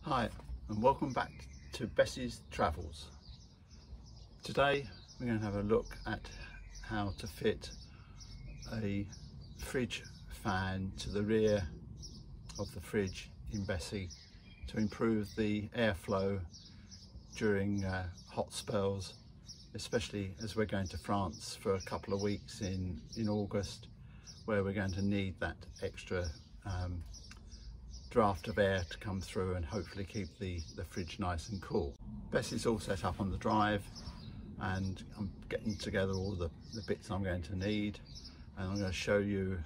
Hi and welcome back to Bessie's Travels. Today we're going to have a look at how to fit a fridge fan to the rear of the fridge in Bessie to improve the airflow during hot spells, especially as we're going to France for a couple of weeks in August, where we're going to need that extra draft of air to come through and hopefully keep the fridge nice and cool. Bessie's all set up on the drive and I'm getting together all the bits I'm going to need, and I'm going to show you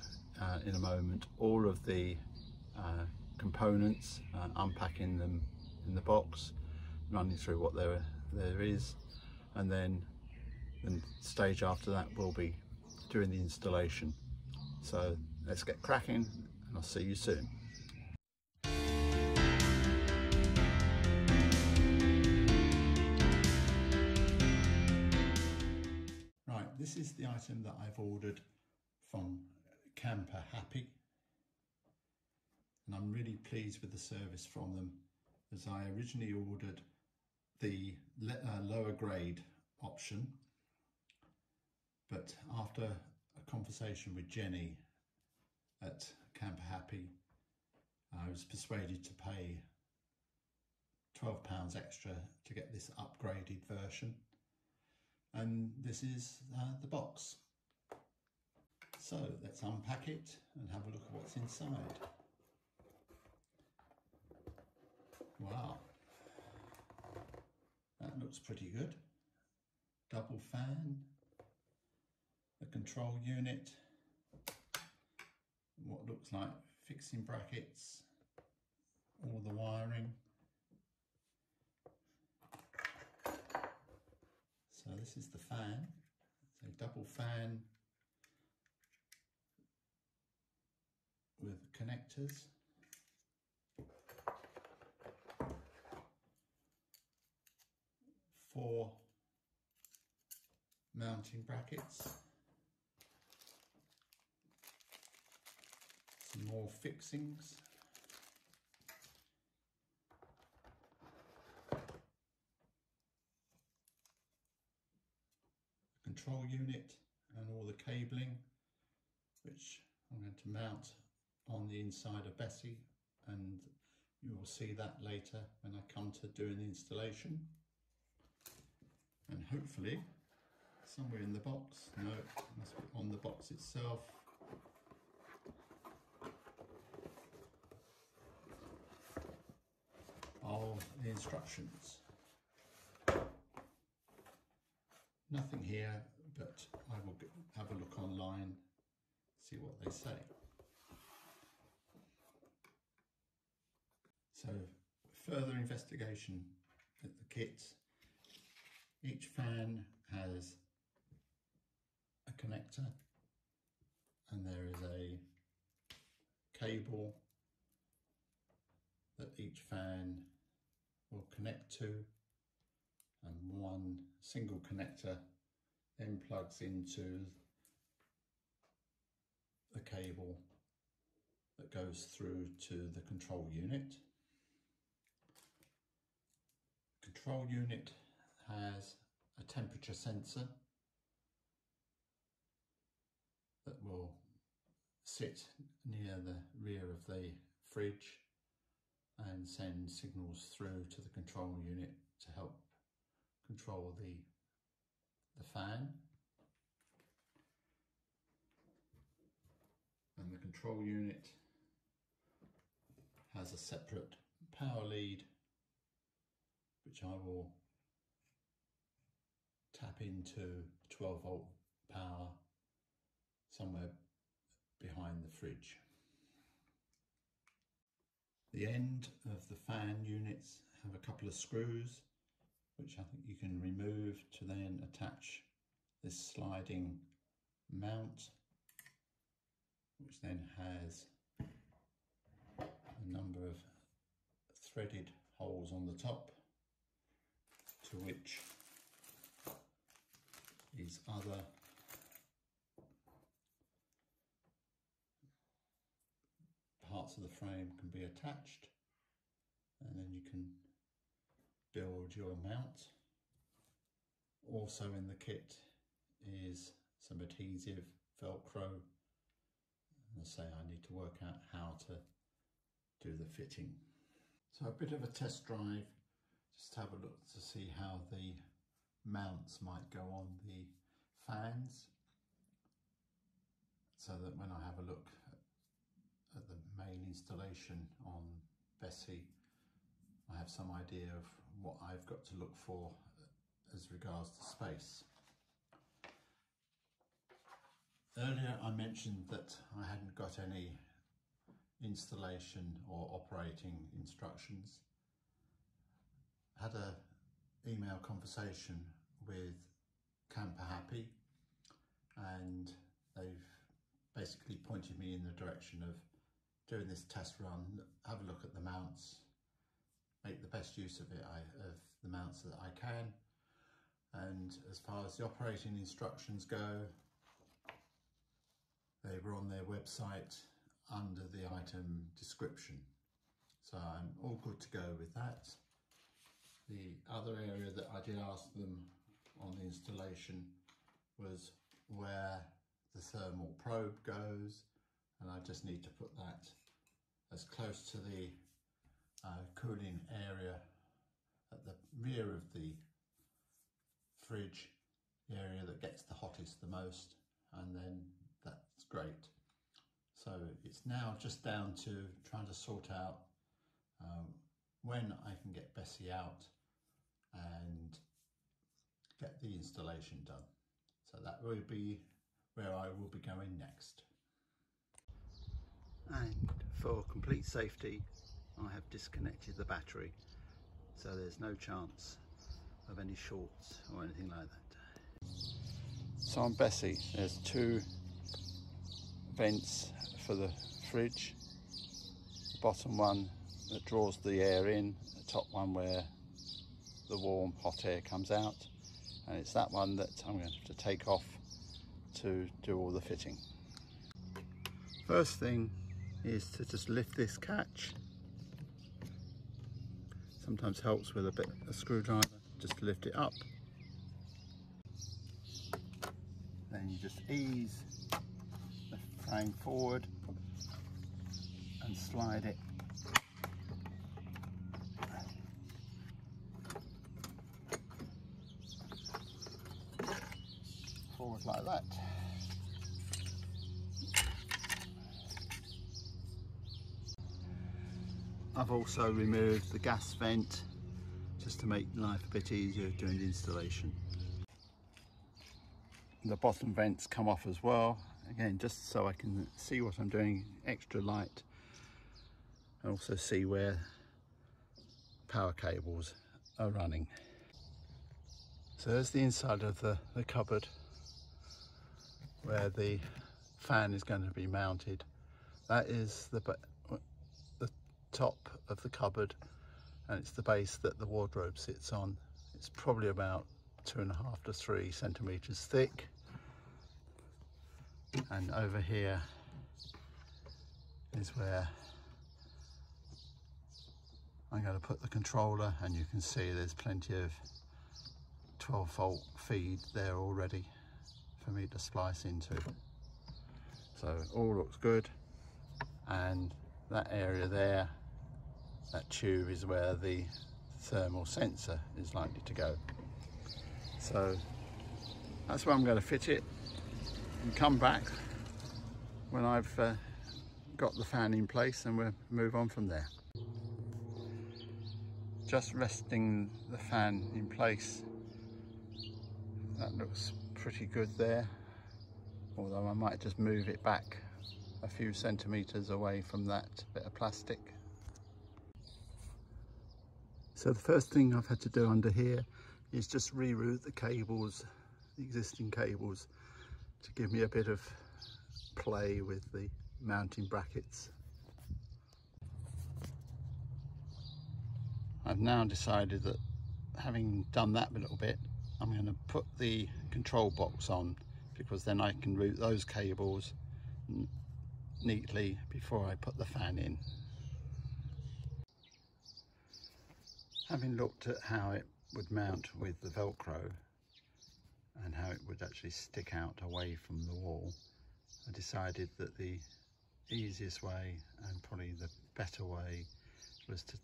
in a moment all of the components, unpacking them in the box, running through what there is, and then the stage after that will be doing the installation. So let's get cracking and I'll see you soon. Right, this is the item that I've ordered from CamperHappy, and I'm really pleased with the service from them, as I originally ordered the lower grade option, but after a conversation with Jenny at CamperHappy, I was persuaded to pay £12 extra to get this upgraded version. And this is the box. So let's unpack it and have a look at what's inside. Wow, that looks pretty good. Double fan, a control unit, what looks like fixing brackets, all the wiring. So this is the fan. It's a double fan with connectors. Four mounting brackets. Some more fixings. Control unit and all the cabling, which I'm going to mount on the inside of Bessie, and you will see that later when I come to doing the installation. And hopefully somewhere in the box, no, it must be on the box itself, are the instructions. Nothing here, but I will have a look online, see what they say. So, further investigation at the kit. Each fan has a connector, and there is a cable that each fan will connect to, and one single connector then plugs into the cable that goes through to the control unit. Control unit has a temperature sensor that will sit near the rear of the fridge and send signals through to the control unit to help control the fan. And the control unit has a separate power lead, which I will tap into 12 volt power somewhere behind the fridge. The end of the fan units have a couple of screws, which I think you can remove to then attach this sliding mount, which then has a number of threaded holes on the top, to which these other parts of the frame can be attached, and then you you can build your mount. Also in the kit is some adhesive, Velcro. As I say, I need to work out how to do the fitting. So a bit of a test drive, just have a look to see how the mounts might go on the fans, so that when I have a look at the main installation on Bessie, I have some idea of what I've got to look for as regards to space. Earlier I mentioned that I hadn't got any installation or operating instructions. I had an email conversation with CamperHappy, and they've basically pointed me in the direction of doing this test run, have a look at the mounts, make the best use of it, of the mounts that I can. And as far as the operating instructions go, they were on their website under the item description. So I'm all good to go with that. The other area that I did ask them on the installation was where the thermal probe goes, and I just need to put that as close to the cooling area at the rear of the fridge, the area that gets the hottest the most, and then that's great. So it's now just down to trying to sort out when I can get Bessie out and get the installation done. So that will be where I will be going next. And for complete safety, I have disconnected the battery, so there's no chance of any shorts or anything like that. So on Bessie, there's two vents for the fridge. The bottom one that draws the air in, the top one where the warm hot air comes out, and it's that one that I'm going to have to take off to do all the fitting. First thing is to just lift this catch. Sometimes helps with a screwdriver, just to lift it up. Then you just ease the frame forward and slide it forward like that. I've also removed the gas vent just to make life a bit easier doing the installation. The bottom vents come off as well, again just so I can see what I'm doing, extra light, and also see where power cables are running. So there's the inside of the cupboard where the fan is going to be mounted. That is the top of the cupboard, and it's the base that the wardrobe sits on. It's probably about 2.5 to 3 centimeters thick, and over here is where I'm going to put the controller, and you can see there's plenty of 12-volt feed there already for me to splice into. So all looks good, and that area there, that tube, is where the thermal sensor is likely to go. So that's where I'm going to fit it and come back when I've got the fan in place, and we'll move on from there. Just resting the fan in place, that looks pretty good there, although I might just move it back a few centimeters away from that bit of plastic. So the first thing I've had to do under here is just reroute the cables, the existing cables, to give me a bit of play with the mounting brackets. I've now decided that, having done that a little bit, I'm going to put the control box on, because then I can route those cables neatly before I put the fan in. Having looked at how it would mount with the Velcro and how it would actually stick out away from the wall, I decided that the easiest way and probably the better way was to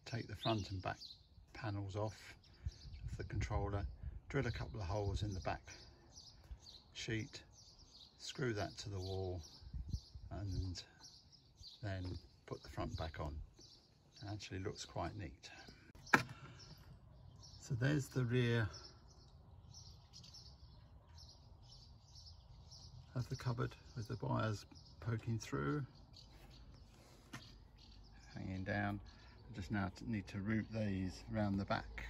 take the front and back panels off of the controller, drill a couple of holes in the back sheet, screw that to the wall, and then put the front back on. It actually looks quite neat. So there's the rear of the cupboard with the wires poking through, hanging down. I just now need to route these around the back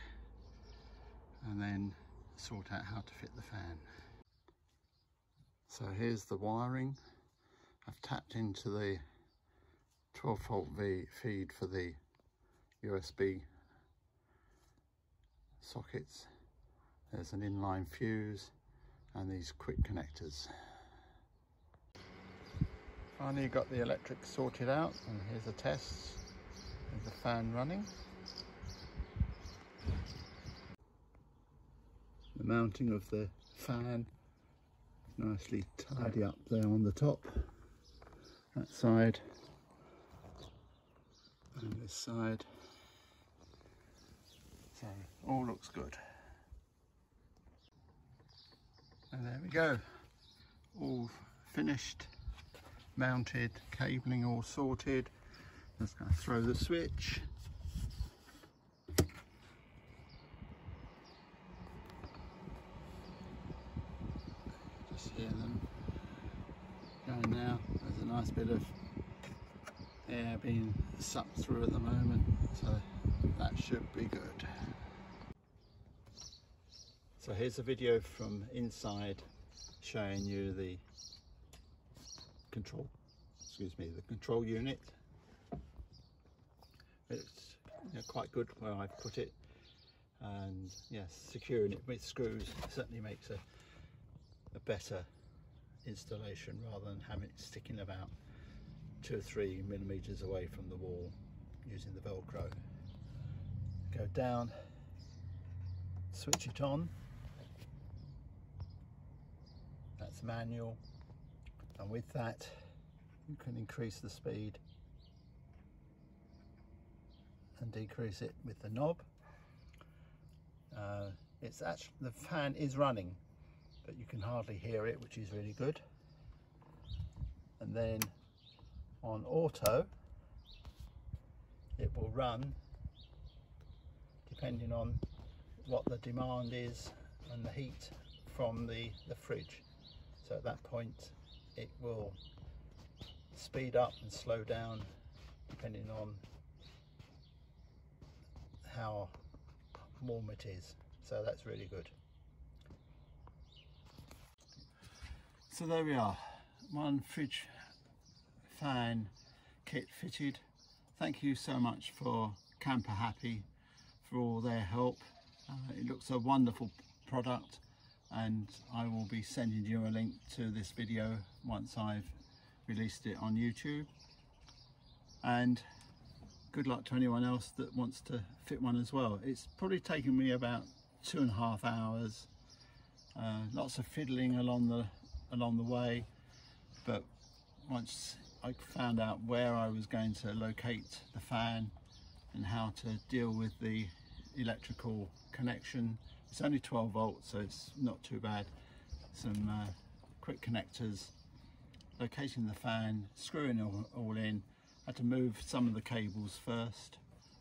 and then sort out how to fit the fan. So here's the wiring. I've tapped into the 12-volt feed for the USB sockets. There's an inline fuse and these quick connectors. Finally got the electric sorted out, and here's a test with the fan running. The mounting of the fan is nicely tidy up there on the top, that side and this side. So all looks good. And there we go, all finished, mounted, cabling all sorted. Just going to throw the switch. Just hear them going now. There's a nice bit of air being sucked through at the moment, so that should be good. So here's a video from inside showing you the control unit. It's quite good where I've put it, and yes, securing it with screws certainly makes a better installation rather than having it sticking about 2 or 3 millimeters away from the wall using the Velcro. Go down, switch it on. That's manual, and with that you can increase the speed and decrease it with the knob. It's actually, the fan is running, but you can hardly hear it, which is really good. And then on auto it will run depending on what the demand is and the heat from the fridge. So at that point it will speed up and slow down depending on how warm it is. So that's really good. So there we are, one fridge fan kit fitted. Thank you so much for CamperHappy for all their help. It looks a wonderful product, and I will be sending you a link to this video once I've released it on YouTube. And good luck to anyone else that wants to fit one as well. It's probably taken me about 2.5 hours. Lots of fiddling along the way, but once I found out where I was going to locate the fan and how to deal with the electrical connection, it's only 12 volts, so it's not too bad. Some quick connectors, locating the fan, screwing it all in. Had to move some of the cables first,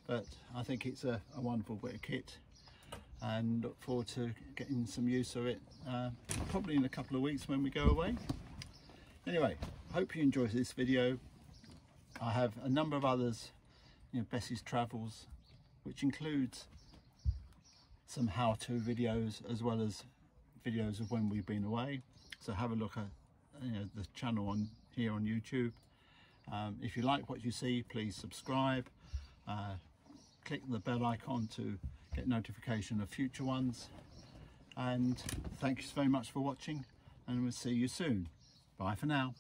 but I think it's a wonderful bit of kit, and look forward to getting some use of it probably in a couple of weeks when we go away. Anyway, hope you enjoyed this video. I have a number of others, Bessie's travels, which includes some how-to videos as well as videos of when we've been away. So have a look at the channel here on YouTube. If you like what you see, please subscribe. Click the bell icon to get notification of future ones. And thank you very much for watching, and we'll see you soon. Bye for now.